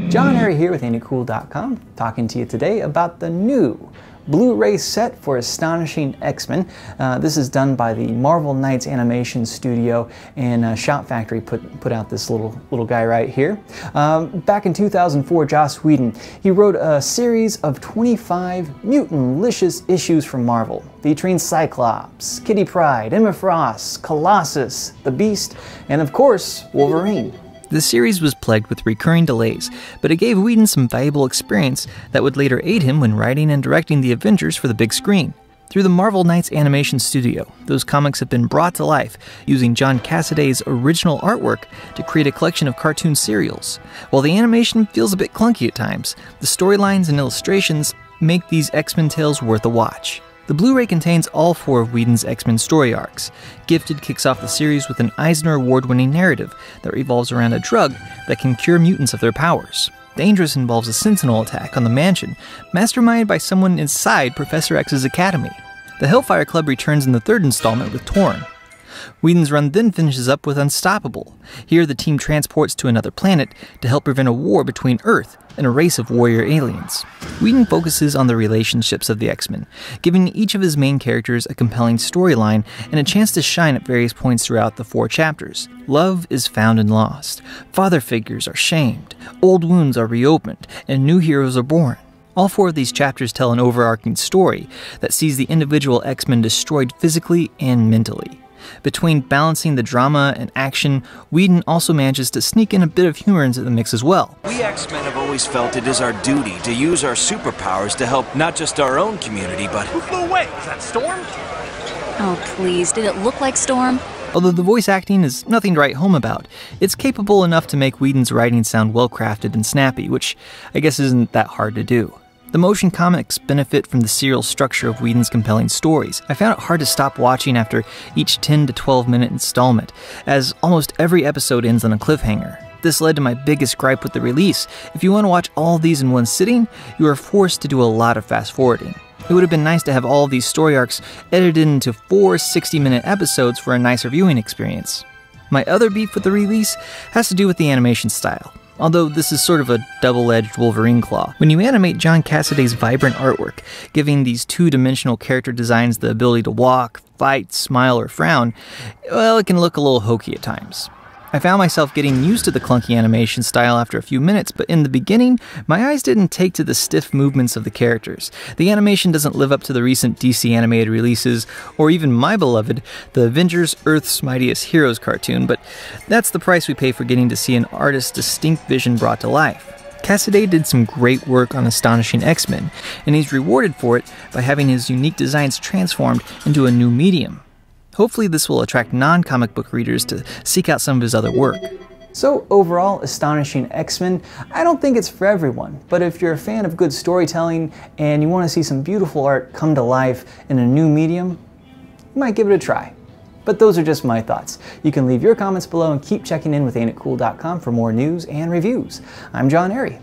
John Airy here with AinitCool.com, talking to you today about the new Blu-ray set for Astonishing X-Men. This is done by the Marvel Knights Animation Studio, and Shout Factory put out this little guy right here. Back in 2004, Joss Whedon, he wrote a series of 25 mutant-licious issues from Marvel, featuring Cyclops, Kitty Pryde, Emma Frost, Colossus, the Beast, and of course, Wolverine. The series was plagued with recurring delays, but it gave Whedon some valuable experience that would later aid him when writing and directing the Avengers for the big screen. Through the Marvel Knights Animation Studio, those comics have been brought to life using John Cassaday's original artwork to create a collection of cartoon serials. While the animation feels a bit clunky at times, the storylines and illustrations make these X-Men tales worth a watch. The Blu-ray contains all 4 of Whedon's X-Men story arcs. Gifted kicks off the series with an Eisner Award-winning narrative that revolves around a drug that can cure mutants of their powers. Dangerous involves a sentinel attack on the mansion, masterminded by someone inside Professor X's academy. The Hellfire Club returns in the 3rd installment with Torn. Whedon's run then finishes up with Unstoppable. Here the team transports to another planet to help prevent a war between Earth and a race of warrior aliens. Whedon focuses on the relationships of the X-Men, giving each of his main characters a compelling storyline and a chance to shine at various points throughout the 4 chapters. Love is found and lost, father figures are shamed, old wounds are reopened, and new heroes are born. All 4 of these chapters tell an overarching story that sees the individual X-Men destroyed physically and mentally. Between balancing the drama and action, Whedon also manages to sneak in a bit of humor into the mix as well. We X-Men have always felt it is our duty to use our superpowers to help not just our own community, but... Who flew away? Was that Storm? Oh, please, did it look like Storm? Although the voice acting is nothing to write home about, it's capable enough to make Whedon's writing sound well-crafted and snappy, which I guess isn't that hard to do. The motion comics benefit from the serial structure of Whedon's compelling stories. I found it hard to stop watching after each 10 to 12 minute installment, as almost every episode ends on a cliffhanger. This led to my biggest gripe with the release. If you want to watch all of these in one sitting, you are forced to do a lot of fast forwarding. It would have been nice to have all of these story arcs edited into 4 60-minute episodes for a nicer viewing experience. My other beef with the release has to do with the animation style. Although this is sort of a double-edged Wolverine claw. When you animate John Cassaday's vibrant artwork, giving these 2-dimensional character designs the ability to walk, fight, smile, or frown, well, it can look a little hokey at times. I found myself getting used to the clunky animation style after a few minutes, but in the beginning, my eyes didn't take to the stiff movements of the characters. The animation doesn't live up to the recent DC animated releases, or even my beloved, the Avengers Earth's Mightiest Heroes cartoon, but that's the price we pay for getting to see an artist's distinct vision brought to life. Cassaday did some great work on Astonishing X-Men, and he's rewarded for it by having his unique designs transformed into a new medium. Hopefully this will attract non-comic book readers to seek out some of his other work. So overall, Astonishing X-Men, I don't think it's for everyone, but if you're a fan of good storytelling and you want to see some beautiful art come to life in a new medium, you might give it a try. But those are just my thoughts. You can leave your comments below and keep checking in with AinitCool.com for more news and reviews. I'm John Airy.